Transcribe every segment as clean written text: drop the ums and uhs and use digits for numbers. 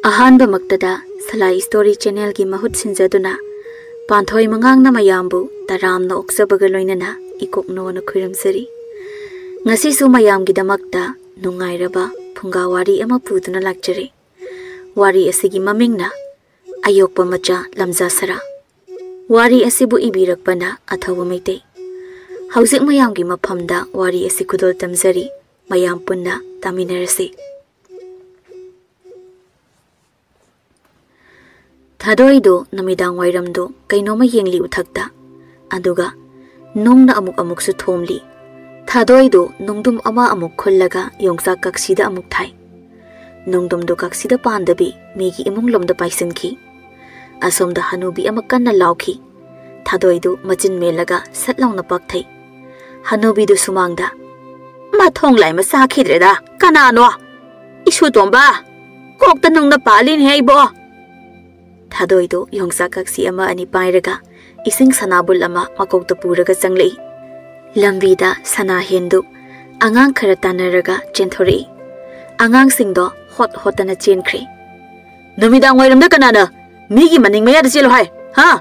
Ahanba maktada Salai Story Channel ki mahut sinjaduna Panthoi Mangang na mayambu taram na oksabaga loinana ikokno na khuiramsari. Ngasi su mayam gidamakta nungairaba Funga wari ama puduna lakjare. Wari asigi mamingna Ayokpa macha Lamja sara. Wari asibu ibirakpana Athouba Meetei. Hauzik mayam gi maphamda wari asi kudol tamzari mayam punna taminarasi. Thadoido namidang wairamdo kainoma yengli uthakta aduga nungna amuk su thomli. Thadoido nungdum ama amuk khullaga yongsa kaksida amuk thai. Nungdum do kaksida pandabi migi imung lomda paisanki. Asomda hanubi ama kanna lauki. Thadoido machin melaga satlauna pakthai. Hanubi do sumangda ma thonglai ma sa khidreda kanano isu tomba kokta nungna palin heibo. Thadoido yongsa kaksi ama ani pairaga ising sanabul ama makokta puraga changlei. Lambida sana hendu angang khara tanaraga chenthori. Angang singdo hotana chenkri. Namidang wairamda kanana migi maning maya da chelo hai ha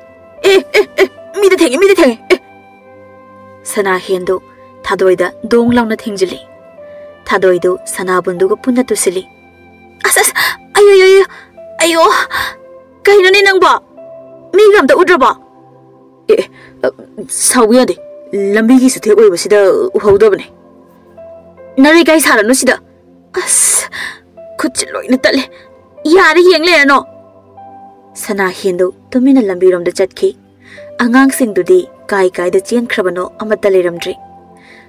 mi da theng sana hendu thadoida dong launa thengjili. Thadoido sanabunduga punna tusili. Asas ayo kaino ni nangba migam da udraba sawiya de lambi gi suthe oi basida uhawdabane nari gai sarano sida as khutchiloi na tale yare yengle no sana hindu tumina lambi rom da chatki angang sing dudi kai da chen khrabano amata leramdri.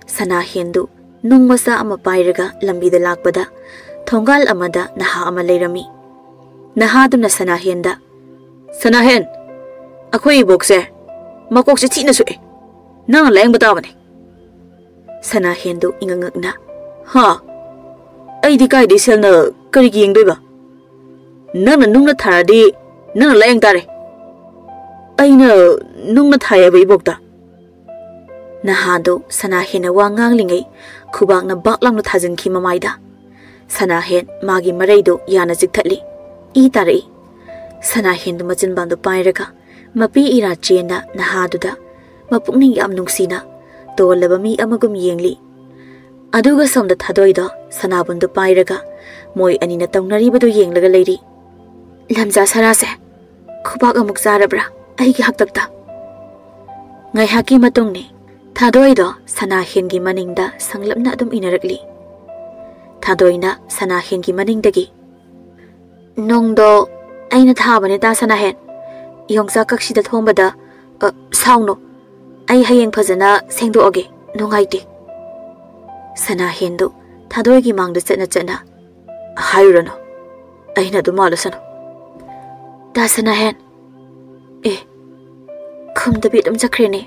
Sana hindu nungmasa ama pairaga lambi da lakpada thongal amada naha ama lerami. Naha dumna sana henda sana hen akhoi bokse makok se china sue nang leng batawani. Sana hendu ingangakna ha ai di kai di selna kari gi yengdoi ba nang na nungna tharadi nang leng tare aina nungna thaya bai bokta. Nahado sana hena wangang lingai khubak na baklang na thajin ki mamaida. Sana hen magi maraido yana jikthali I tare. Sana hendu machin bandu pairaga mapi ira chena nahaduda mapukning yam nungsina tolaba mi amagum yengli. Aduga somda thadoida sanabundu pairaga moi anina tawnaribadu yenglaga leiri. Lamja sara se khubak amuk zarabra aigi haktakta. Ngai haki matungni thadoida sana hengi maningda sanglapna adum inarakli. Thadoina sana hengi maningdagi nongdo aina thabane ta sana hen yongsa kaksida thombada sauno ai hayeng phajana sengdo age nongaiti. Sana hendo thadoigi mangda chana hayrano aina du malasano ta sana hen khumda bit am chakrene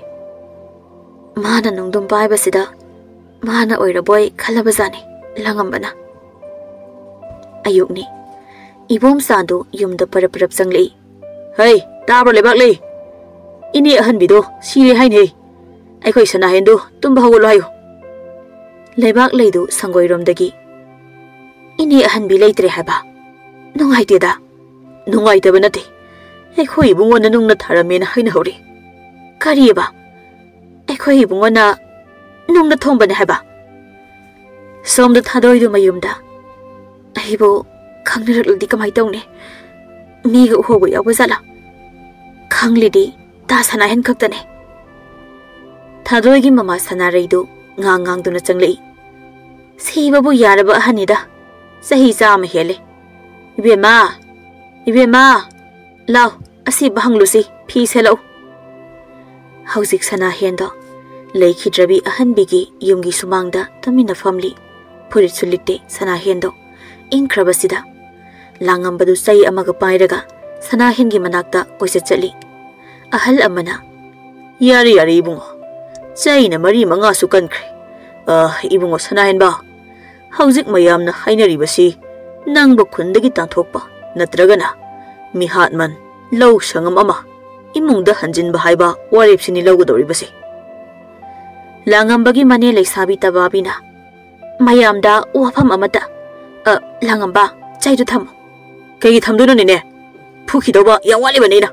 mana nongdum bai basida mana oira boy khalabazani langambana. Ayukni ibom sadu yumda parap sanglei. Hey tabro lebak le ini ahan bido sire haine aikoi sana hendu tumba hawlo hayo. Lebak leidu sangoirom dagi ini ahan bi leitre haba nungai teda nungai taba nate aikoi bungona nungna tharamena haina hori kariba aikoi bungona nungna thombane haba. Somda thadoidu mayumda aibo khangnirakdi kamai tawne miga uhobo yawbazala khanglidi ta sana hen khaktane. Thadoigi mama sana reidu ngang duna changlei sibabu yaraba hanida sahi jam hele ibema law asi bahanglusi phi selo. Hauzik sana hendo leikhidраbi ahanbigi yumgi sumangda tamina family purit sulitte sana hendo inkrabasida langambadu sai amaga pairaga sana hengi manakta koisa chali. Ahal amana yari ibungo chaina mari manga su kankre ibungo sana hen ba hauzik mayamna hainari basi nangba khundagi tangthokpa natragana mihatman law sangam ama imungda hanjin ba haiba warepsini lawgodori basi. Langambagi mane leisabi tababina mayamda wafam amata langamba chaidu thamo Kay thamduno nine. Phuki doba yawali banina.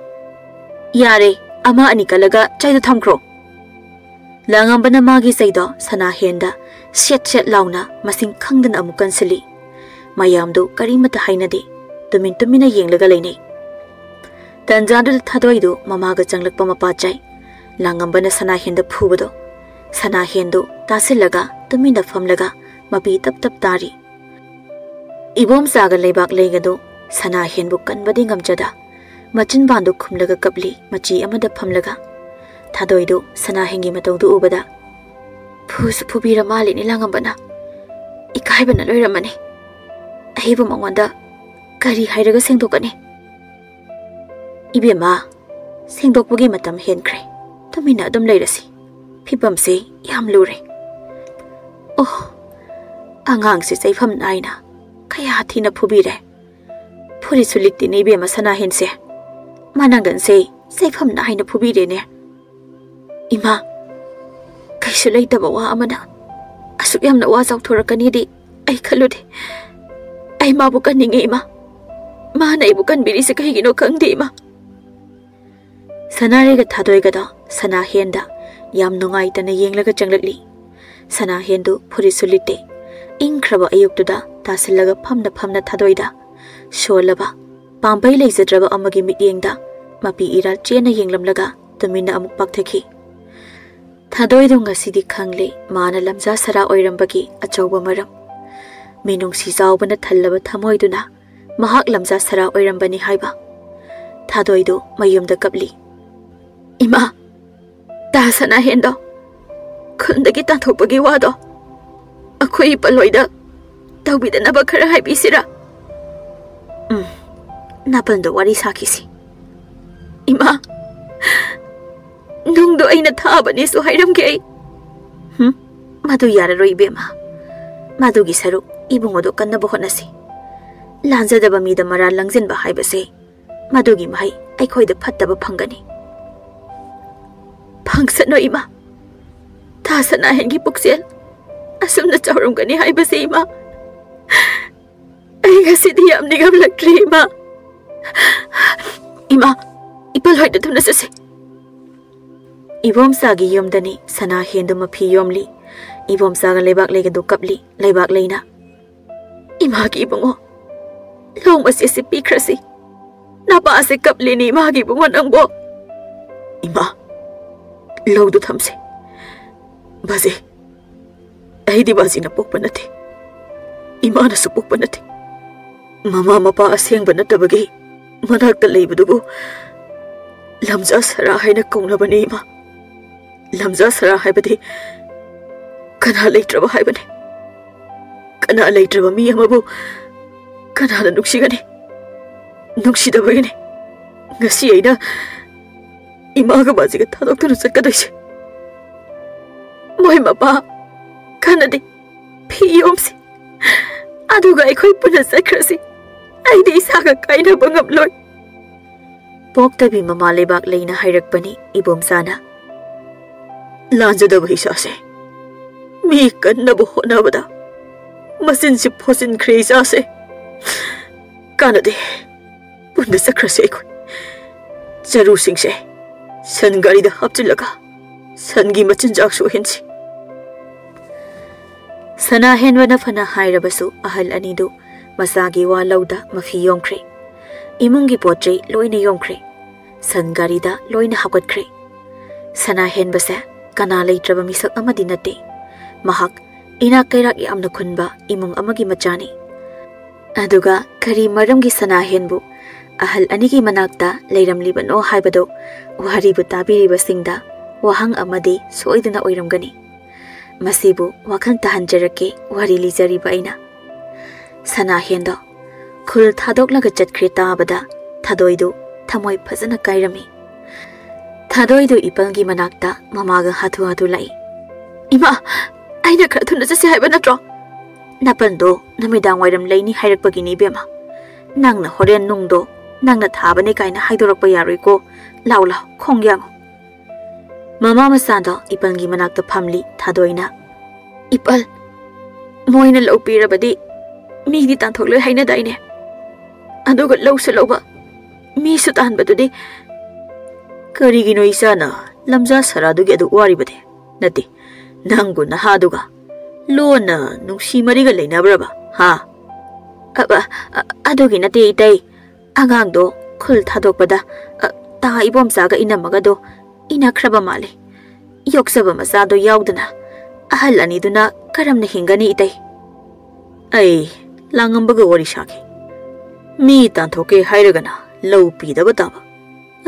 Yare, ama ani kalaga chaido thamkro. Langambana magi saido sana henda set launa masing khangdan amu kansali. Mayamdo karimata hainadi. Tumina yenglaga lainai. Tanjadu thadoido mamaga changlakpa mapachai. Langambana sana henda phubado. Sana hendo tasilaga tumina famlaga mapi tap tari. Ibom saga leibak leigado sana henbu kanbadi ngamjada. Machin bandu khumlaga kapli machi amada famlaga. Thadoido sana hengi mataudu ubada. Phusu phubira mali ni langambana. Ikaibana loiramani. Ahibu mangwanda kari hairaga sengdokani. Ibema sengdokpagi matam henkre. Tumina adum leirasi. Phibam se yam lure. Oh, angang se saifam naina. Kaya thina phubire. Phuri sulikti nei be masana hense. Manangan se saifam naina phubire ne. Ima kaisu leitaba wa amana. Asuk yamna wa zawthorakani di ai khalude. Ai ma bu kaninge ima. Ma nai bu kan biri se kahigino khangde ima. Sanare ga thadoi ga da sana henda yam nungai tana yenglaga changlakli. Sana hendu phuri sulite. Ingkraba ayuktuda tasilaga phamna thadoida. Sholaba pambai leizadraba amagi mityengda mapi iral chena yenglamlaga tumina amuk paktheki. Thadoido ngasidi khangle mana lamja sara oirambagi achauba maram. Minung si zawbana thallaba thamoiduna mahak lamja sara oirambani haiba. Thadoido mayumda kapli. Ima ta sana hendo khundagi tanthopagi wado akhoi paloida tawbidanaba khara haibisira. Napando wari sakisi. Ima nungdo aina thabani su hairamge ai. Madu yararoi bema. Madugi saru ibungodo kannaba honasi. Lanjadaba mida mara langzinba haibase madugi mahai aikhoida phattaba phangani. Pangsano ima. Tasana hengi puksel. Asumna chawramgani haibase ima. Ai ngasidi yamni gamlakri ima. Ima ipal hoida thuna sase. Ibom sagi yomdani sana hendu mapi yomli. Ibom saga leibak legado kapli leibak leina. Ima gi bungo. Long masisi pikrasi. Napa ase kapli ni ima gi bungo nangbo. Ima laudu thamse. Bazi. Aidi bazi na pokpa nati. Ima na su pokpa nati. Mama mapa asengba natabagi manakta leibadubu lamja sara haina kaunabani ima. Lamja sara haibadi kana leitraba haibani. Kana leitraba mi amabu kana na nuksigani. Nuksidabagini. Ngasi aina imaga baziga thadokta sakadaise. Moi mapa kanadi phiyomsi. Aduga aikhoi puna sakrasi. Aidi isaga kaina bangamloi. Poktabi mama lebak leina hairakpani ibom sana. Lanjadaba hisase. Mi kannabu honabada. Masin si phosin khreisase. Kanadi puna sakrasi aikhoi. Jaru singse. San gari da hapchilaga. San gi machinjak su hensi. Sana henwana fana hairabasu ahal anidu masagi wa lauda mafi yomkre. Imungi potre loina yomkre. San gari da loina hapkatkre. Sana henbase kana leitraba misak amadi nate. Mahak ina kairak yamna khunba imung amagi machani. Aduga kari maramgi sana henbu ahal anigi manakta leiramlibano haibado waribu tabiribasingda wahang amadi soidana oiramgani. Masibu wakan tahanjarake wari lijariba aina. Sana hendo khul thadoklaga chatkre tabada thadoidu thamoi phajana kairami. Thadoidu ipalgi manakta mamaga hathu lai. Ima aina khara thuna jase haiba natro. Napando namidang wairam laini hairakpagini bema. Nangna horen nungdo nangna thabane kaina haidorakpa yaroi ko laula khongyang. Mama masando ipalgi manakta phamli thadoina. Ipal moina lopirabadi midi tanthokle haina daine. aduga lawsa lawba mi su tan badudi karigino isana lamja saradugi adu wari bade nati nangu na haduga lona nungsi mariga leinabraba ha aba adugi nati itai agang do khul thadokpada ta ibom saga inamaga do inakraba male yoksaba masado yaudana ahal aniduna karamna hingani itai ai langambaga wari shaki mi tanthoke hairagana low pidaba taba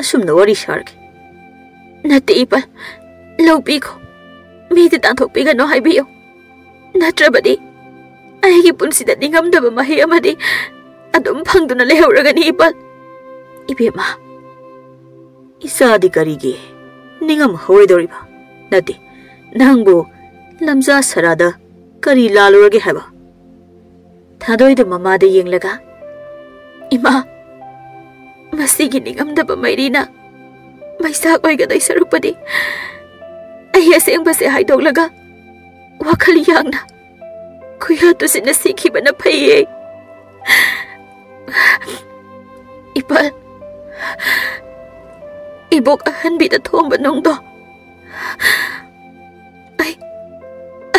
asumna wari sharki nate ipal low piko mi ti tanthok piga no haibiyo natrabadi aigi punsida ningamdaba mahi amadi adum phangduna lehoragani ipal ibema isadi karige ningam hoidoriba nate nangbo lamja sarada kari lalurage haba thadoida mamada yenglaga ima masigi ningamdaba mairina maisak oigadai sarupadi ai asengba se haidoglaga wakhal yangna kuya to sina sikhibana phaiye ipal ibok ahanbi da thomba nongdo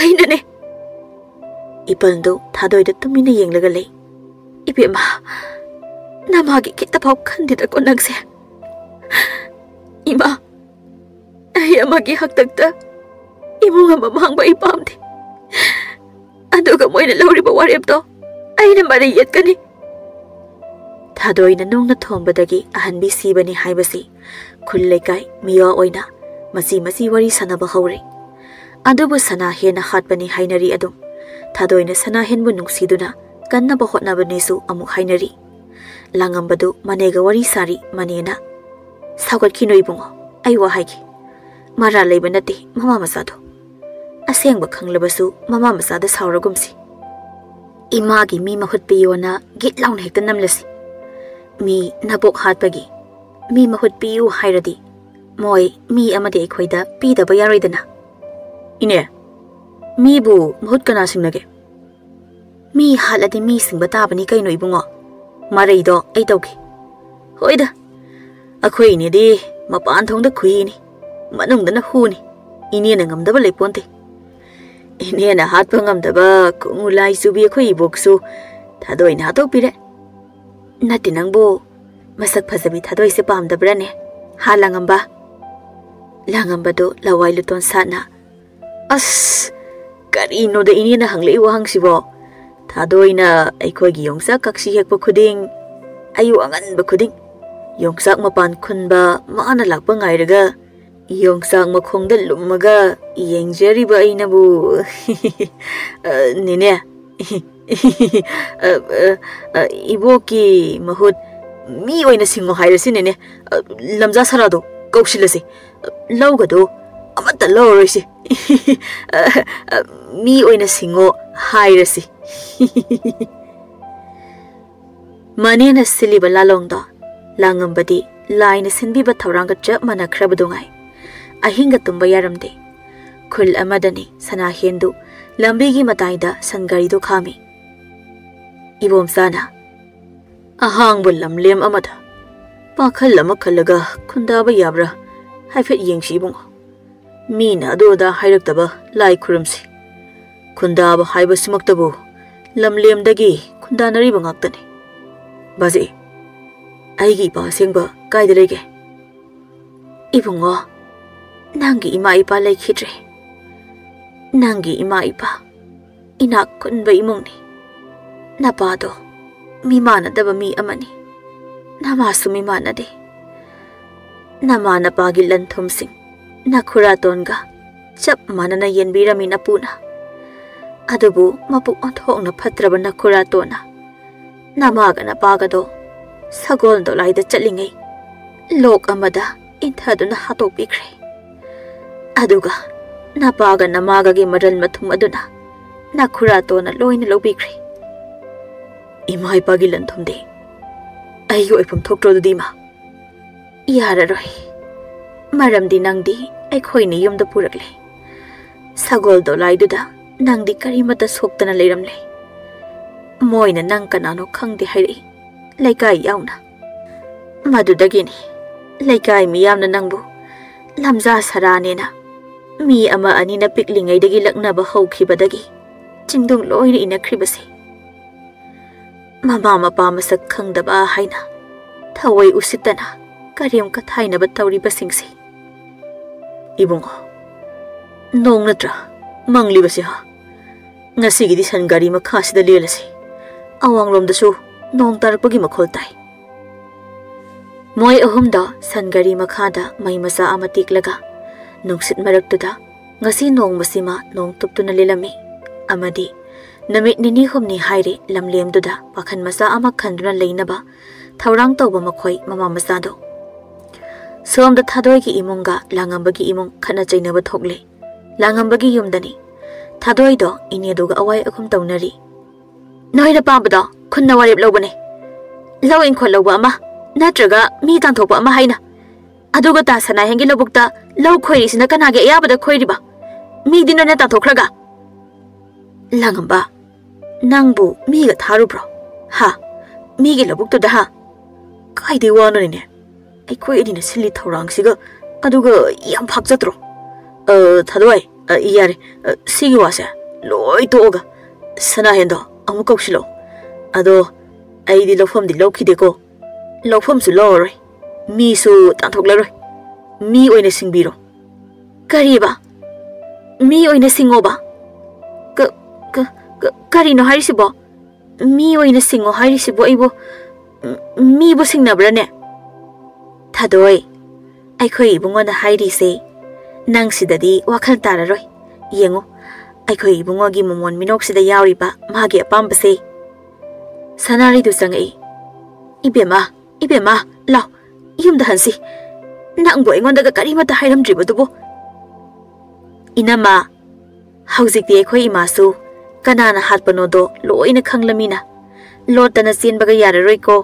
ai nane ipaldo thadoida tumina yenglaga lei ibema namagi kita pau khandida ko nagse ima ai amagi haktakta imunga mamangba ipamdi aduga moina lawriba warepto aina mari yetkani thadoina nongna thombadagi ahanbi sibani haibasi khullekai miya oina masi wari sanaba haure adubu sana hena hatbani hainari adum thadoina sana henbu nungsiduna kanna ba hotnabani su amuk hainari langambadu manega wari sari manena sagat kino ibungo ai wa haigi mara leibanati mama masado asengba khanglabasu mama masada sauragumsi imagi mi mahut piyona git launa hekta namlasi mi nabok hatpagi mi mahut piyu hairadi moi mi amade ekhoida pidaba yaroidana ine mi bu mahut kana singnage mi haladi mi singba tabani kaino ibungo maraido ai tawki hoida akhoi ni di mapan thongda khuini manungdana huni ine na ngamdaba leiponte ine na hatpa ngamdaba kungulai subi khoi boksu thadoi na to pire nati nangbo masak phajabi thadoi se pamdabrane halangamba langamba do lawai luton sana as karino de ine na hanglei wahang sibo thadoi na aikoi gi yongsa kaksi hekpa khuding ayu angan ba khuding yongsak mapan khunba maana lakpa ngairaga yongsak makhongda lummaga yengjariba ainabu nene iboki mahut mi oina singo hairasi nene lamja sarado kausilase lawgado amata lawrisi mi oina singo hairasi manena siliba lalongda langambadi laina sinbiba thawranga chap mana khrabadungai ahinga tumba yaramde khul amadani sana hendu lambigi mataida sangari do khami ibom sana ahang bul lamlem amada pakhal lama khalaga khundaba yabra haifet yengshi bungo mina adoda hairaktaba lai khurumsi khundaba haiba simaktabu lamlem dagi khundanari bangaktani bazi aigi pa sengba kaida lege ibungo nangi ima ipa lai khidre nangi ima ipa ina kunba imungni napado mimana daba mi amani namasu mimana de namana pagi lanthum sing nakhura tonga chap manana yenbirami napuna adubu mapu onthokna phatraba nakhura tona namaga napagado sagol do laida chalingai lok amada inthaduna hatok bikre aduga napaga namaga gi maral mathum aduna nakhura tona loina lobikre imai pagi lanthum de ayo ipum thokro dima yara roi maram di nangdi ai khoini yumda purakle sagol do laiduda nangdi karimata soktana leiramle moina nang kanano khangdi hairi ꯂꯩꯀꯥꯏ ꯌꯥꯎꯅ ꯃꯗꯨꯗꯒꯤꯅꯤ ꯂꯩꯀꯥꯏ ꯃꯤꯌꯥꯝꯅ ꯅꯪꯕꯨ ꯂꯝꯖꯥ ꯁꯔꯥꯅꯦꯅ ꯃꯤ ꯑꯃ ꯑꯅꯤꯅ ꯄꯤꯛꯂꯤꯉꯩꯗꯒꯤ ꯂꯛꯅꯕ ꯍꯧꯈꯤꯕꯗꯒꯤ ꯆꯤꯡꯗꯨꯡ ꯂꯣꯏꯅ ꯏꯅꯈ꯭ꯔꯤꯕꯁꯦ ꯃꯃꯥ ꯃꯄꯥ ꯃꯁꯛ ꯈꯪꯗꯕ ꯍꯥꯏꯅ ꯊꯋꯥꯏ ꯎꯁꯤꯠꯇꯅ ꯀꯔꯦꯝ ꯀꯊꯥꯏꯅꯕ ꯇꯧꯔꯤꯕꯁꯤꯡꯁꯦ ꯏꯕꯨꯡꯉꯣ ꯅꯣꯡ ꯅꯠꯇ꯭ꯔꯥ ꯃꯪꯂꯤꯕꯁꯦ ꯍꯥ ngasi san gari makha sida lelasi awang da su nong tarpagi makhol tai moi ahum da san gari makha da mai masa amatik laga nungsit marak tu da ngasi nong masima nong tuptuna lelami amadi namit nini humni haire lamlem du da pakhan masa ama khanduna leinaba thaurang tawba makhoi mama masa do som da thadoi ki imunga langambagi imung khana chainaba thokle langambagi yumdani thadoi do ine duga awai akhum tawnari noi da pabada khunna warip lobane law in khol loba ama natraga mi tan thokpa ama haina aduga ta sana hengi lobukta law khoiri sina kana ge yabada khoiriba mi dino na tan thokraga langamba nangbu mi ga tharu bro ha mi ge lobukta da ha kai de wa no ne ai khoi edina sili thorang siga aduga yam phak jatro thadoi iyare sigi wase loi toga sana hendo amu koksilo ado ai di lofam di lokhi deko lofam su loroi mi su tanthok laroi mi oina singbiro kariba mi oina singoba kari no hari sibo mi oina singo hari sibo ibo mi bo singnabra ne thadoi ai khoi bungona hairi se nang sidadi wakhal tararoi yengo ai khoi bungogi momon minok sida yauriba magi apamba se sanari du sangai ibema law yumda hansi nang bo ingon daga kari mata hairam driba dubo inama hauzik di khoi imasu kanana hatpano do loina khanglamina lotana senbaga yararoi ko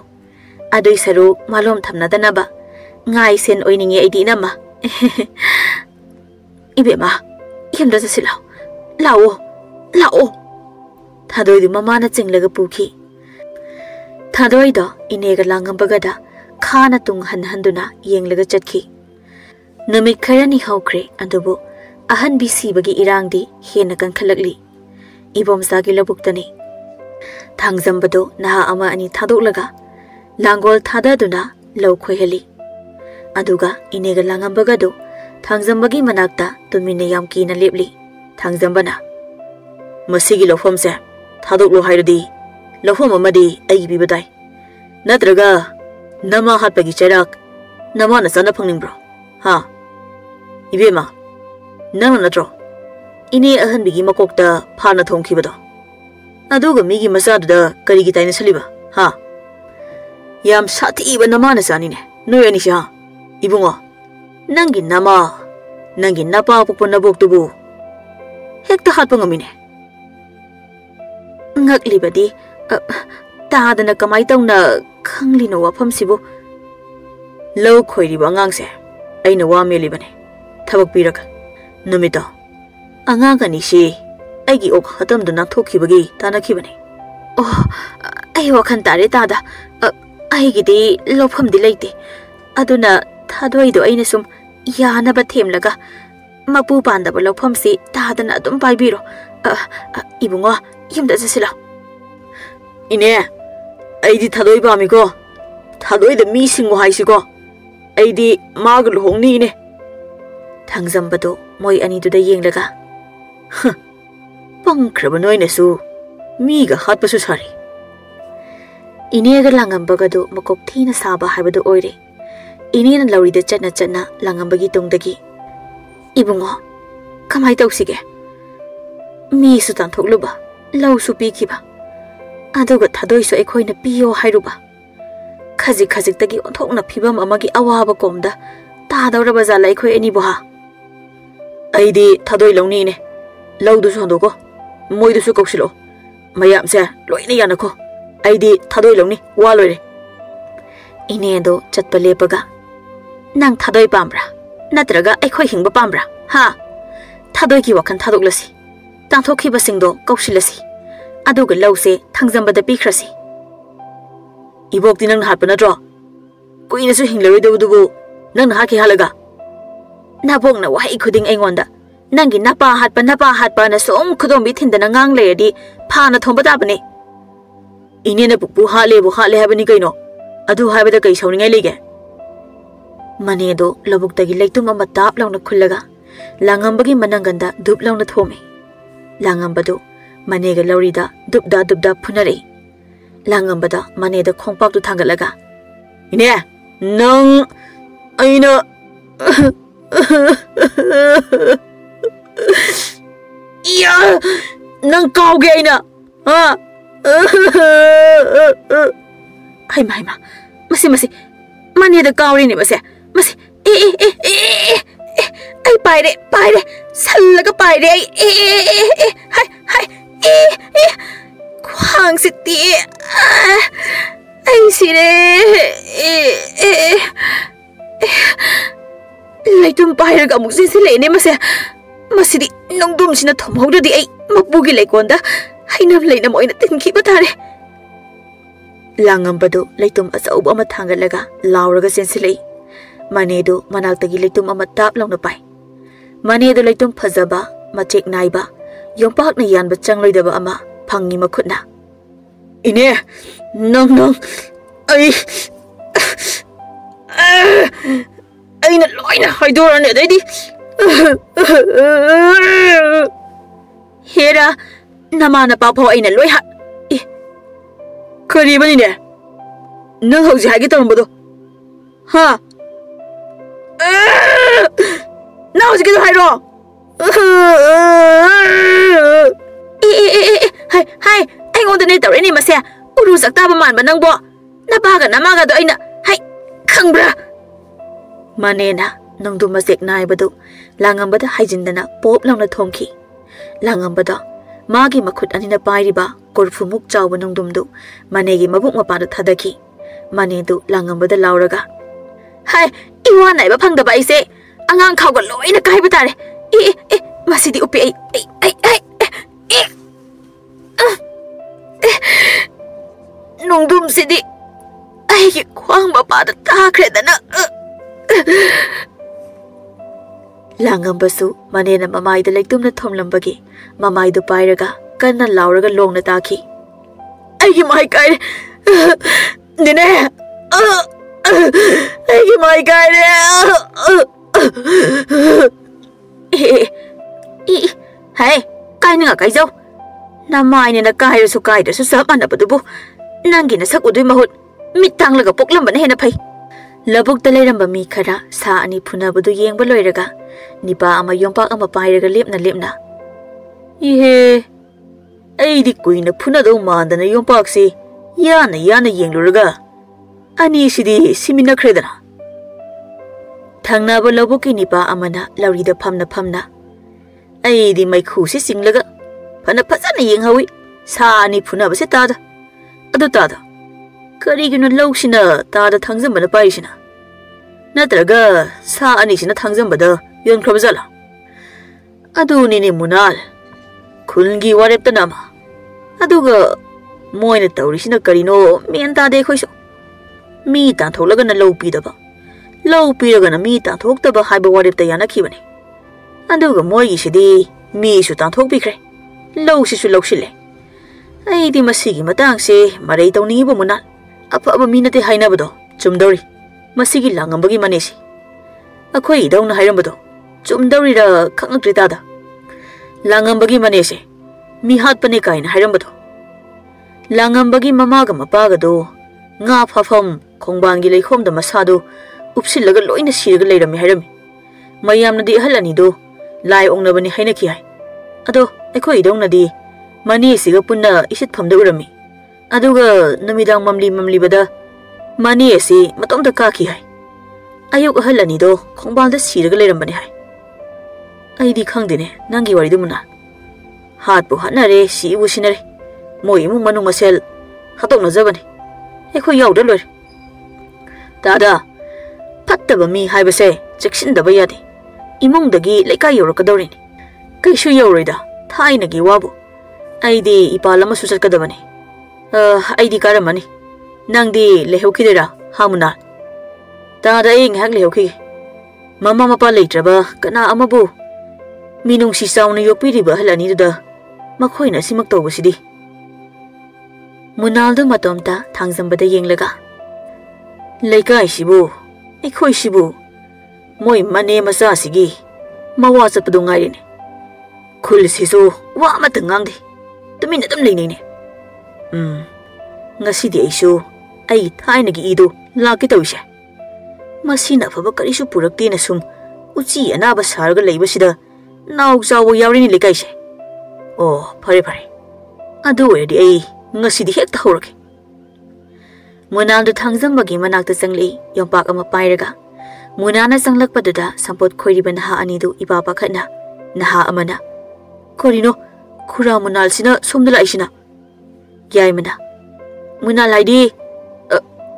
adoi saru malom thamna danaba ngai sen oininge aidi inama ibema yamda sa silaw lao thadoi du mama na chinglaga puki thadoi da inega langambaga da khana tung handuna yenglaga chatki namit kharani hawkre adubu ahan bisi bagi irangdi hena kan khalakli ibom sagi labuktani thangjambado naha ama ani thadolaga langol thadaduna law khoihali aduga inega langambaga do thangjambagi manakta tumine yam kina lepli thangjambana masigi lofamse thadoklo hairadi lofam amadi ai bibadai natraga nama hatpagi cherak nama na sana phangningbro ha ibema nang natro ine ahan bigi makokta phana thongkhibado aduga migi masadu da karigi taina saliba ha yam sati iba nama na sani ne noy ani sha ibungo nangi nama nangi napa pupuna boktubu hekta hatpa ngamine ngakli badi tadana kamai tawna khangli no wafam sibo law khoiri bangang se aina wa meli bane thabak piraka numita angang ani si aigi ok hatam duna thokhi bagi tanakhi bane oh ai wakhan tare tada aigi di lofam di leite aduna thadoi do aina sum yana ba themlaga mapu panda ba lofam si tadana adum paibiro ibungo yumda jasila ine aidi thadoi ba mi ko thadoi da mi singo haisi ko aidi mag lohongni ne thangjambado moi ani du da yenglaga pangkraba noi ne su mi ga hatpa su sari ine ga langambaga do makop thina saba habado oire ine na lauri da chana langambagi tungdagi ibungo kamai tawsige mi su tan thokluba law su pi khiba aduga thadoi so ekhoi na piyo hairuba khaji tagi onthokna phibam amagi awaba komda ta dawraba za lai khoi ani boha aidi thadoi lawni ne lawdu so handoko moidu su koksilo mayam se loina yana ko aidi thadoi lawni wa loire ine do chatpa lepaga nang thadoi pambra natraga ekhoi hingba pambra ha thadoi ki wakhan thadoklasi tangthokhiba singdo koksilasi aduga lawse thangjambada pikhrasi Ibok tinang hat panatro. Kui na su hinglaway dubu nang nahaki halaga. Nabong na wahay kuding aingonda. Nangi napa hat pa na soong kudong bitin da nangang layadi pa na thomba tapani. Ini na buhale habani kayo no. Adu habada kay sawning ay lige. Manedo labog tagi laytum amatap lang na kulaga. Langambagi manangganda dup lang na thome. Langambado manega laurida dupda punari. Langambada maneda khongpak tu thangalaga. Ine nang aina iya nang kau ge aina ha hai ma masi maneda kau ni masi ai pai de sallaga pai de hai kwang siti ai sire laytum pai ga muk sin le ne masidi nongdum sina thomhauda di ai mapugi laikonda hainam leina moina tinki batare langambado laytum asauba ama thangalaga lauraga sensilei manedo manaktagi laytum ama tap longna pai manedo laytum phajaba machek naiba yompak na yanba changloidaba ama phangi makhutna ine nong ai na loina haidorane daidi hera namana papo aina loi ha kari bani ne nang hauji hagi tarumbodo ha na hauji ke hairo hai ai ngonda ne tawre ni masya uru sakta ba man ba nangbo na ba ga namaga do aina hai khangbra manena nongdu masek nai badu langambada haijindana pop langna thomki langambada magi makhut anina pairiba korfumuk chawba nongdumdu manegi mabuk mapana thadaki manedu langambada lauraga hai iwa nai ba phangda ba ise angang khawga loina kai ba tare masidi upi ai nongdum sidi ai ki khwang ba pa da takhre dana Langambasu manena mamai da laytum na thomlambagi mamai du pairaga kanna lauraga longna taki ai ki mai kai dine ai ki mai kai hai kai nga kai jau na mai ne na kai su kai da su sa man da bu nangi na sak udui mahut mitang laga poklam ban he na phai labuk da leiramba mi khara sa ani phuna budu yengba loiraga nipa ama yompak ama pairaga lepna ihe ai di kuina phuna do mandana yompak si yana yengluraga ani sidi simina khredana thangna ba labuki nipa amana laurida phamna ai di mai khu si singlaga phana phajana yenghawi sa ani phuna ba se tada adu tada karigino lawsina tada thangjambana paisina natraga sa ani sina thangjambada yon khrabjala aduni ni munal khulgi warepta nama aduga moina tawrisina karino menta de khoiso mi ta tholaga na lawpi daba lawpi raga na mi ta thokta ba haiba warepta yana khibani aduga moi sidi mi su ta thokpi khre lawsi su lawsile ai di masigi matang se marei tawni ba munal apa minate haina bado chumdori masigi langambagi manesi akhoi dawna hairambado chumdori ra khangakri tada langambagi manese mi hat pane kaina hairambado langambagi mamaga mapaga do nga phafam khongbangi leikhom da masado upsilaga loina siraga leirami hairami mayamna di halani do lai ongnabani haina ki hai ado akhoi dawna di manesiga punna isit phamda urami aduga namidang mamli bada mani esi matomda ka ki hai ayuk halani do khongbalda siraga leirambani hai ai di khangdine nangi wari dumuna hat bu hanare si bu sinare moi mu manu masel hatok na jabani ekho yawda lor tada patta ba mi hai base cheksin da bayade imong dagi lekai yorok dawrin kai shu yawrida thaina gi wabu ai di ipalama susat kadabani ai di karamani Nangdi lehokidera hamuna. Tada ing hak lehoki. Mama mapa leitraba kana amabu. Minung si sauna yokpiriba halani da. Makhoina simak tawbasidi. Munaldo matomta thangzambada yenglaga. Leikai sibu. Ekhoi sibu. Moi mane masa sigi. Mawa chapadu ngairine. Khul sisu wa amata ngangdi. Tumina dam leinine. Ngasidi aisu ai thainagi idu laki tawise. Masina phaba karisu purakti na sum uchi anaba sarga leibasida naw jawo yawrini lekaise. Oh, phare phare. Adu wedi ai ngasidi hekta horake. Munaldo thangzambagi manakta changli yompak ama pairaga. Munana changlakpadada sampot khoiriba naha anidu ipapa khatna naha amana. Korino khura munal sina somdala isina. Yaimana. Munal haidi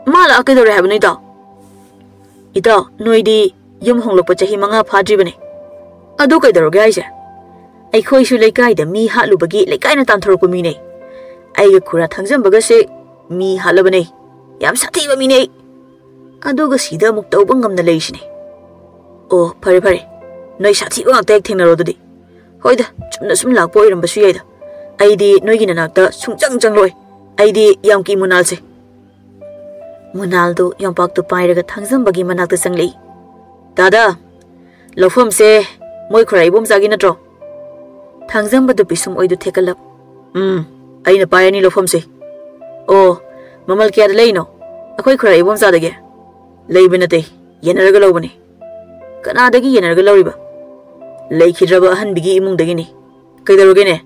mala akedore habani da. Ida noidi yum honglokpa chahi manga phadribane. Adu kaidoroge aise. Aikhoi su leikai da mi halubagi leikai na tanthorokpa mine. Aiga khura thangzambaga se mi halabane. Yam sathiba mine. Aduga sida amuk tawba ngamna leisine. Oh, phare phare. Noi sathiba ngakta ek thengnaro dudi. Hoida chumna sum lakpa oirambasu yaida. Aidi noigi nanakta sungchang changloi. Aidi yam ki munal se. Munaldo yompak tu pairaga thangzambagi manakta changli. Dada, lofam se moi khurai bom jagi natro. Thangzambadu pisum oidu thekalap. Aina payani lofam se. Oh, mamal kya leino. Akhoi khurai bom zadage. Leibinate yenaraga lobani. Kanadagi yenaraga loriba. Leikhiraba ahan bigi imung dagini. Kaidarogene.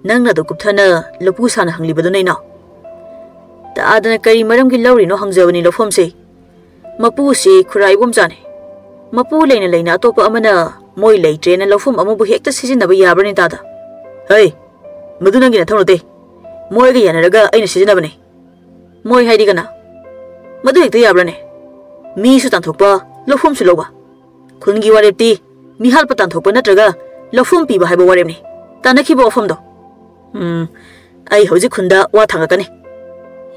Nangna do kupthana lopu sana hanglibadu naina. Ta adana kari maramgi lawri no hangjawani lofam se. Mapu se khurai bom jane. Mapu leina leina atopa amana moi leitre na lofam amabu hekta sisinaba yabrani dada. Hey, madunangi na thonate. Moi ga yanaraga aina sisinabane. Moi haidi kana. Madu hekta yabrane. Mi su tanthokpa lofam su loba. Khungi warepti mi halpa tanthokpa natraga lofam piba haiba waremni. Tanakhiba ofam do. Ai hoji khunda wa thangakane.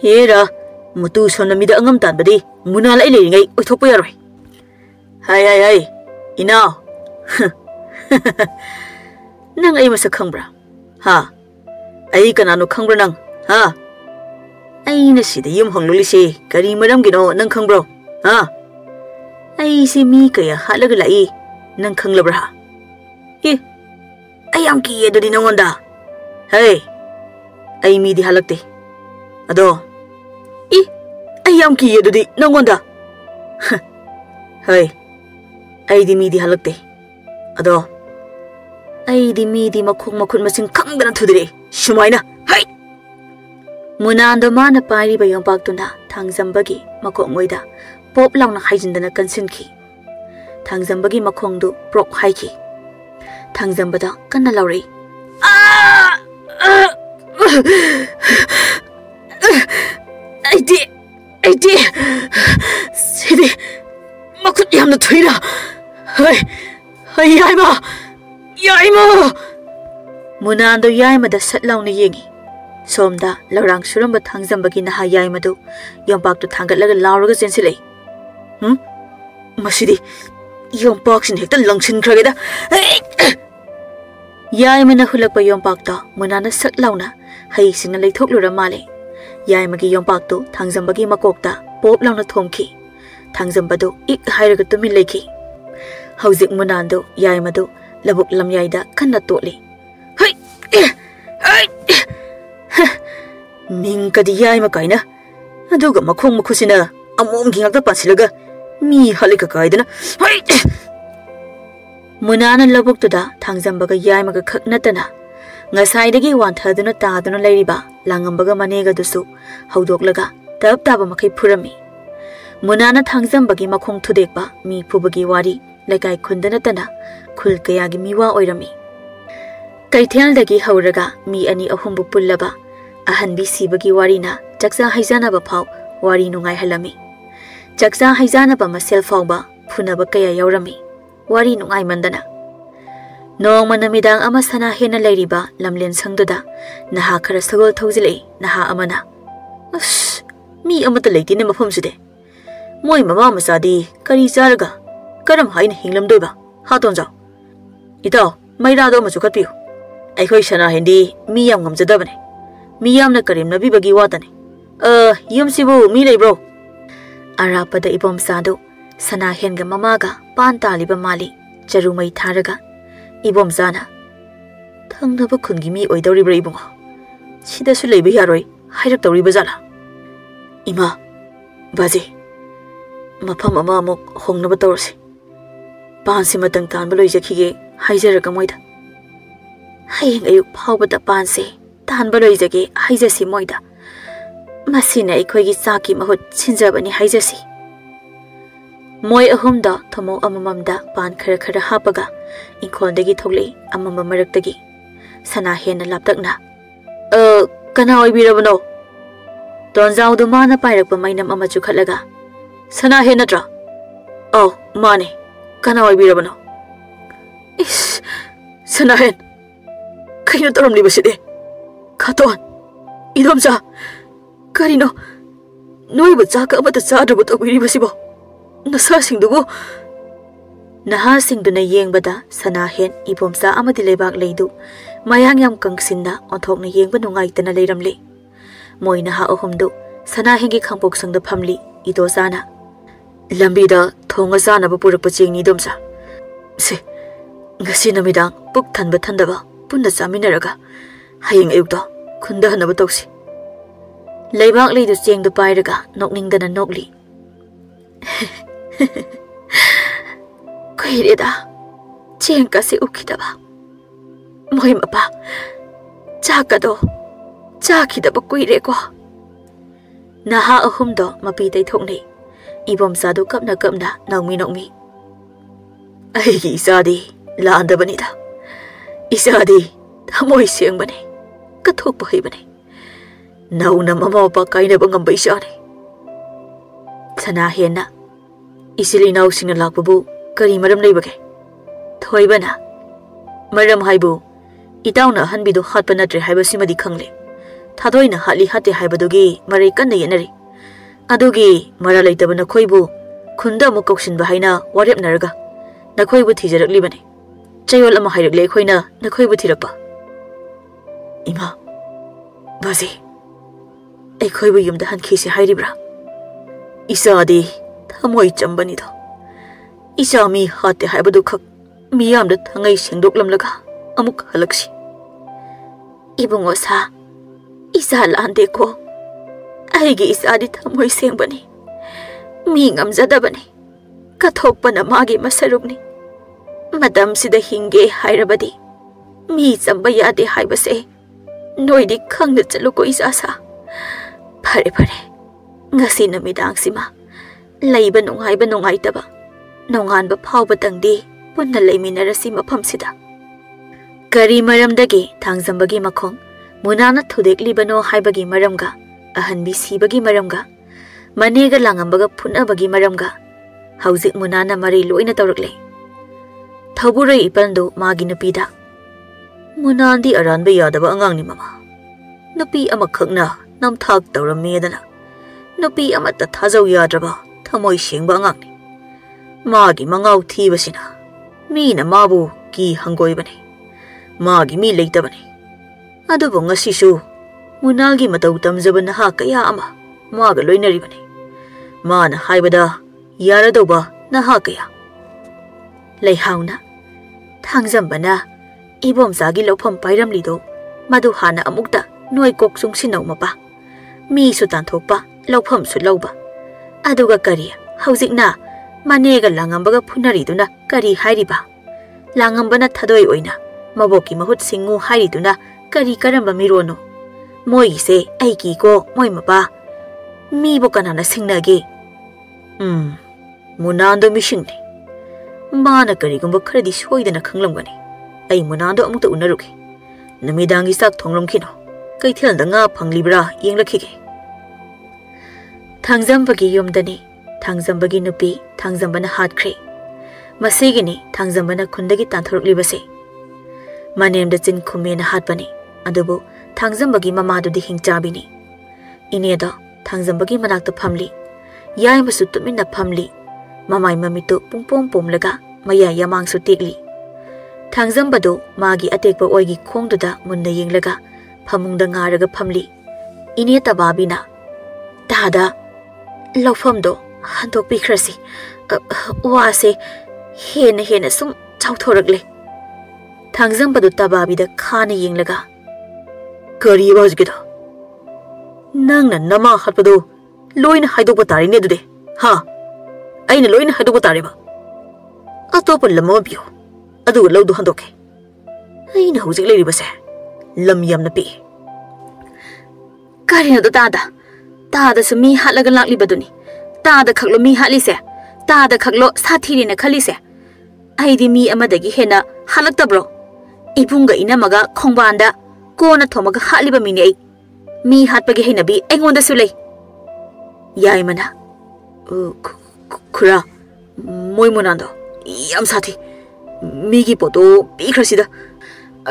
Hera mutu sonamida angam tanbadi munala ilengai oithokpa yaroi. Hai inao. Nang ai masa khangbra. Ha. Ai kanano khangbra nang. Ha. Ai na sida yum hongloli se kari maram gino nang khangbro. Ha. Ai se mi kaya halaga lai nang khanglabra ha. Ai am ki edodi nangonda. Hey. Ai mi di halakte. Ado. Ai am ki edodi nangonda. Hey. Ai di mi di halakte. Ado. Ai di mi di makhong makhut masing khangdana thudire. Shumaina. Hey. Munando mana pari ba yompak tuna thangzambagi makhong moida pop launa haijindana kansinki. Thangzambagi makhongdu prok haiki. Thangzambada kanna lauri. Aidi. Sidi makut yamna thuira. Hai yaima. Munando yaima da satlauna yengi. Somda laurang suramba thangzambagi naha yaima du yompak tu thangatlaga lauraga sensilei. Masidi yompak sin hekta langsin khrageda. Yaima na hulakpa yompak ta munana satlauna hai singa leithoklura male. Yaimagi yompak tu thangzambagi makokta pop launa thomki. Thangzambadu ik hairaga tumi leiki. Hauzik munando yaimadu labuk lamyaida kanna totli. Ming kadi yaima kaina. Aduga makhong makhusina amom gingakta pasilaga mi halika kaidana. Munana labuk tuda thangzambaga yaimaga khaknatana. Ngasaidagi wanthaduna taduna leiriba langambaga manega dusu haudoklaga tab taba makai phurami. Munana thangzambagi makhong thudekba mi phubagi wari lekai khundana tana khul kayagi miwa oirami. Kaithyaldagi hauraga mi ani ahumbu pullaba ahanbi sibagi warina chaksa haijanaba phau wari nungai halami. Chaksa haijanaba masel phauba phunaba kaya yaurami. Wari nungai mandana. Nong manamidang ama sana hena leiriba lamlen sangduda naha khara sagol thawjilei naha amana. mi amata leitine mafamside moi mama masadi kari charaga karam hain hinglam doiba haton jaw itaw maira do machu khatpiu aikhoi sana hindi mi yam ngamjadabane mi yamna karim nabi bagi watane yum sibu mi leibro arapada ibom sadu sana henga mamaga pan taliba mali charumai tharaga ibom sana thangnaba khungi mi oidoribra ibungo sida su leiba yaroi hairak toriba jala ima baje mafam ama amuk hongnaba torsi pansi matang tanba loijakhige haijaraga moida hayeng ayuk phawbada panse tanba loijage haijasi moida masina ikhoigi saki mahut sinjabani haijasi moi ahumda thamo amamamda pan khara khara hapaga inkhondagi thoglei amama maraktagi sana hena laptakna kana oibirabano tonjau du mana pairakpa mainam ama chukhatlaga sana hena tra mane kana oibirabano is sana hen kaino toramli baside khaton idomja karino noiba chaka amata chadrabu tobiri basibo nasa singdugo naha singduna yengbada sana hen ibomsa amadi lebak leidu mayang yam kangsinda onthokna yengba nungaitana leiramli moi naha ahumdu sana hengi khangpok sangda phamli ido sana lambida thonga sana ba purak pachingni domsa se ngasi namidang puk thanba thandaba punna chaminaraga hayeng ayukdo khunda hanaba toksi leibak leidu chengdu pairaga nokningdana nokli Kuireda cheng kasi ukidaba moi mapa chakado chakidaba kuire ko naha ahumdo mapi tai thokni ibom sadu kapna nongmi ai gi isadi laandabani da isadi thamoi sengbani kathok bahibani nauna mama pa kaina bangam baisani sana hena isili naw singna lakbabu kari maram leibage thoibana maram haibu itawna hanbidu hatpa natre haibasimadi khangle thadoina hatli hate haibadugi marai kanna yenari adugi mara leitabana khoibu khunda mu koksin bahaina warep naraga nakhoibu thijarakli bane chayol ama hairakle khoina nakhoibu thirakpa ima bazi ai khoibu yumda hankhisi hairibra isadi thamoi chambani do isami hate haibadu khak miyamda thangai sengdoklamlaga amuk halaksi ibungo sa isa lande ko aigi isadi thamoi sengbani mi ngamjadabani kathokpana magi masarukni madam sida hinge hairabadi mi chamba yade haibase noidi khangna chaluko isasa phare ngasi namidang sima leiba nungaitaba nonganba phawba tangdi punna leiminarasi mafamsida kari maramdagi thangjambagi makhong munana thudeklibano haibagi maramga ahanbi sibagi maramga manega langambaga phunabagi maramga hauzik munana mari loina tawrakle thaburai ipandu magi nupida munandi aranba yadaba angangni mama nupi amakhakna namthak tawramedana nupi amata thajau yadraba thamoi sengba angangni magi mangau thibasina mina mabu ki hangoibani magi mi leitabani adubu ngasisu munalgi matau tamjabana ha kaya ama maga loinaribani mana haibada yaradoba na ha kaya leihauna thangjambana ibomsagi lofam pairamlido madu hana amukta noi koksung sinau mapa mi su tanthokpa lofam su lauba aduga kari haujikna manega langambaga phunari-duna kari hairiba langambana thadoi oina maboki mahut singu hairi-duna kari karamba mirono moi se aiki ko moi mapa mi bo kanana singnage munando mishingni mana kari gumba kharadi soidana khanglamgani ai munando amukta unaruki namidangi sak thonglomkhino kaithelda nga phanglibra yenglakhige thangjambagi yumdani thangjambagi nupi thangjambana hatkre masigini thangjambana khundagi tanthoroklibase manemda chin khumena hatpani adubu thangjambagi mamadu di hingchabini inedo थांजंबगी मनाक्ता फमली याय मसु तुमिना फमली ममाई ममितो पुंपोम पोमलगा मया यमांगसु टेगली थांजंबदो मागी अटेकबा ओइगी खोंगदुदा Munna येंगलगा फमुंगदा ngaraga फमली इने तबाबिना दादा लौफमदो हंदोकपिख्रसि वासे हेन हेन सुम चाउथोरगले थांजंबदो तबाबिदा खाना येंगलगा करी बजगिदो नंगना नमा हटपदो लोइना हाइदोकबा तारिने दुदे हा अइना लोइना हाइदोकबा तारेबा अतोपा लमो बियो अदुगा लौदो हंदोके अइना हुजिक लेरिबसे लम यमना पि करिनदो तादा सुमी हालगा लाक्लिबदुनी तादा खगलो मी हालिसे तादा खगलो साथीरिना खलिसे आइदि मी अमदगी हेना हालक्तब्रो इबुंगा इनमगा खोंबांदा कोना थोमगा हालिबा मिने आई मी हाटपगे हेनबी एंगोंदासु लै याइमना खुरा मोइमुनांदो याम साथी मीगी पोतो पीख्रसिदा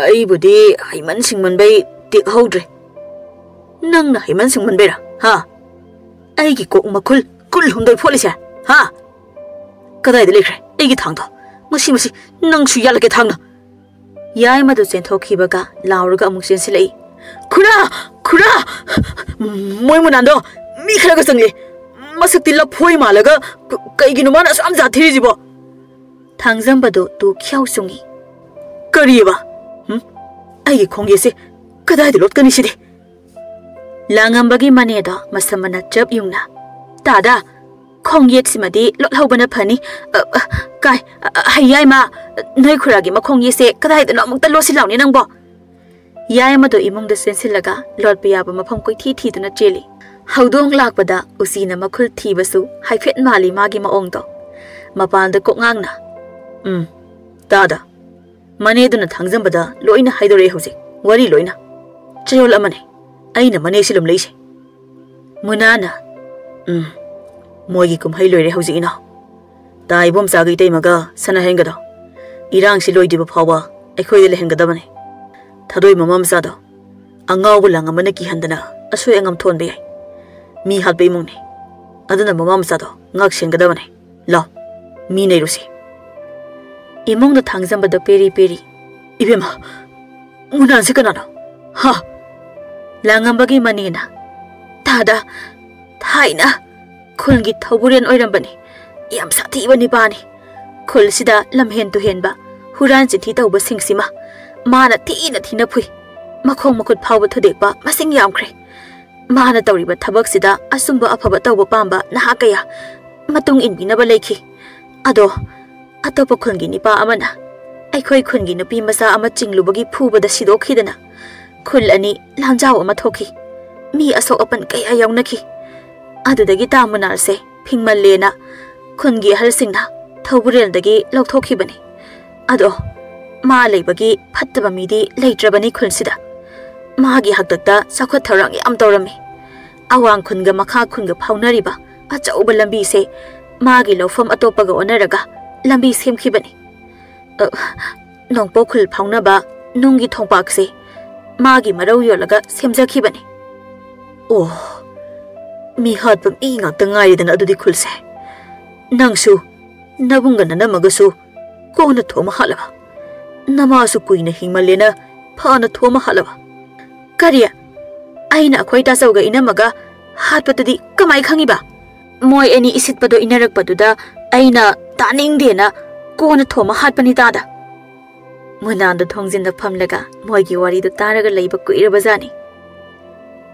आइबुदि हाइमन सिंगमनबै टेक हौद्रे नंगना हाइमन सिंगमनबैरा हा आइगी कोक मखुल कुल हुंदोय फोलिसे हा कदाइदा लेख्रे आइगी थांदो मसी मसी नंगसु यालके थांना याइमदु चेंथोखिबगा लाउरगा अमुक चेंसिलै खुरा खुरा मोइमुनांदो मी खरगा संगे मसक्ति लफोय मालगा कइगिनो माना साम जाथिरिजिबो थांजंबदो तु ख्याउ सुंगी करिबा आइगी खोंगेसे कदाइदा लोटकनि सिदे लांगंबगी मनेदा मसमना चप युंगना तादा खोंगेट सिमदि लोटहौबना फनी काय हाइयाइमा नोइ खुरागी मखोंगेसे कदाइदा नमुक्ता लोसिलाउनि नंगबो याइमदो इमुंगदा सेंसिलगा लोटपा याबा मफम कोइथि थिदुना चेली हौदोंग लाकपदा उसीना मखुल थीबसु हाइफेट माली मागी माओंगदो मपानदा कोंगांगना तादा मनेदुना थांजंबदा लोइना हाइदोरे हौजे वरी लोइना चयोल अमने अइना मने सिलम लैसे मुनाना मोगी कुमहै लोइरे हौजे इना ताइबोम सागै तैमगा सना हेंगदो इरांग सि लोइदिबा फावा अखोइदे लेहेंगदबने थादोइ ममम सादो अंगावबु लांगमने की हंदना असोय अंगम थोनबे याय मी हातबे मुंगने अदना ममम सादो ngak सेंगदबने ला मी नैरुसी इमुंगदा थांजंबदा पेरी पेरी इबेमा मुनानसे कनानो हा लांगंबगी मनेना तादा थाइना खुलगी थौबुरेन ओइरंबनी याम साथीबा निपानी खुलसिदा लमहेन तु हेनबा हुरान चिथि तौबा सिंगसिमा माना थीना थीना फुई मखोंग मखुत फावबा थुदेकबा मसिंग यामख्रे माना तौरिबा थबकसिदा असुंबा अफबा तौबा पांबा नहा कया मतुंग इनबिनबा लेखि अदो अतोपा खुनगी निपा अमना अखोई खुनगी नुपी मसा अमा चिंगलुबगी फुबदा सिदोखिदना खुल अनि लांजाव अमा थोखि मी असोक अपन कया याउनखि अदुदगी तामुनारसे फिंगमल्लेना खुनगी हलसिंगना थौबुरेलदगी लौथोखिबनी अदो मा लेबगी फत्तबा मिदी लेट्रबनी खुनसिदा मागी हक्तक्ता सखत थौरांग याम तौरमी अवांग खुनगा मखा खुनगा फाउनरिबा अचौबा लंबी से मागी लौफम अतोपगा ओनरगा लंबी सेमखिबनी नोंपो खुल फाउनबा नुंगी थोंपाकसे मागी मरौ योलगा सेमजखिबनी ओ मी हातपम इंगाक्ता ngaidana adudi khulse nangsu nabungana namagasu kona thoma halaba namasu kuina hingmalena phana thoma halaba kariya aina khoita sauga inamaga hatpatudi kamai khangiba moi ani isitpado inarakpaduda aina taningdena kona thoma hatpani tada munanda thongjinda phamlaga moigi wari do taraga leiba kuirabajani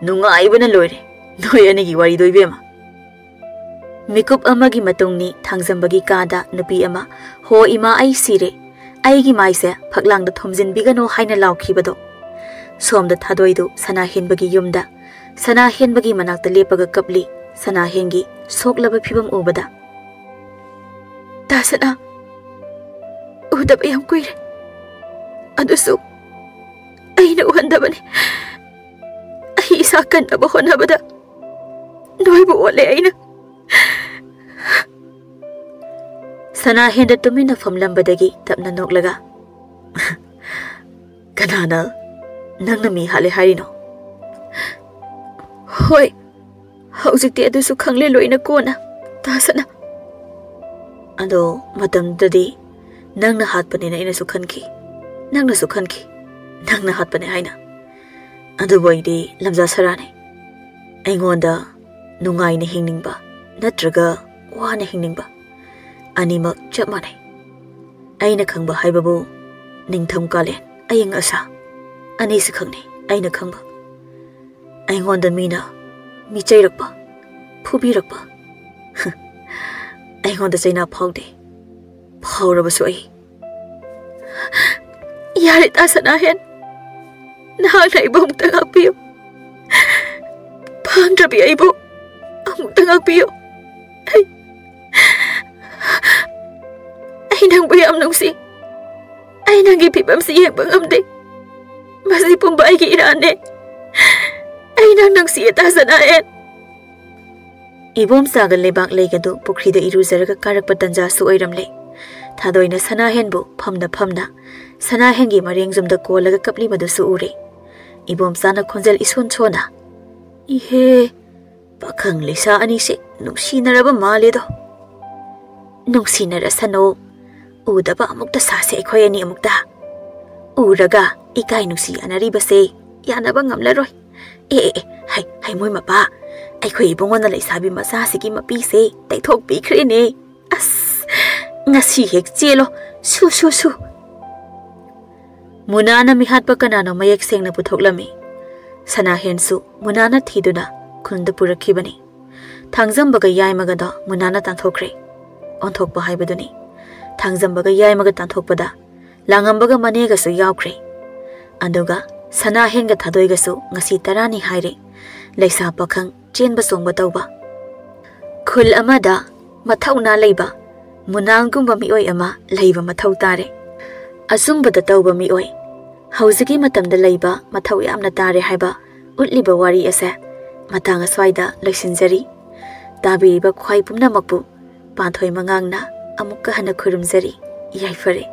nungaibana loire noi anigi wari do ibema Mikup amagi matungni thangjambagi kada nupi ama ho ima ai sire aigi maise phaklang da thomjin bigano haina laukhibado somda thadoi do sana henbagi yumda sana henbagi manakta lepaga kapli sana hengi soklaba phibam ubada tasana udab yam kuire adusu aina uhandabani ai isa kan aba honabada noibu ole aina sana henda tumina famlambadagi tapna noklaga kanana nangna mi hale harino hoi Hausikti adusu khangle loina kona tasana ado matamdadi nangna hatpanina ina su khanki nangna su khanki nangna hatpane haina adu boidi lamja sarane aingonda nungai na hingningba natraga wana hingningba animak chap manai aina khangba haibabu ningtham kalen aying asa ani se khangni aina khangba aingonda mina mi chairakpa phubirakpa aingonda chaina phaude phaurabasu ai yare ta sana hen na nai bom ta apiyo phangdrabi aibu amuk ta apiyo ai nang bayam nungsi ai nang gi pipam si yeng bangamde masi pumba ai gi irane ai nang si ta sana hen ibom sagal lebak legadu pukhri da iruzaraga karak patanja su oiramle thadoina sana hen bu phamna sana hen gi mareng jumda kolaga kapli madu su ure ibom sana khonjal ison chona ihe pakhang lesa ani se nungsinaraba male do nungsinara sano udaba amukta sase ekhoi ani amukta uraga ikai nungsi anari base yanaba ngamlaroi hai moi mapa aikhoi ibongona leisabi masa sigi mapi se taithok pi khrene as ngasi hek chelo su munana mi hatpa kanano mayek sengna puthoklami sana hensu munana thiduna khunda purakhibani thangjambaga yaimaga da munana tanthokre onthokpa haibaduni thangjambaga yaimaga tanthokpada langambaga manega su yaukre anduga sana henga thadoiga su ngasi tarani haire leisa pakhang chenba songba tawba khul amada mathauna leiba munangumba mioi ama leiba mathau tare asumbada tawba mioi hauziki matamda leiba mathau yamna tare haiba utliba wari ase matanga swaida loisinjari tabiriba khwai pumna makpu Panthoi Mangang na amukka hana khurumjari yaifare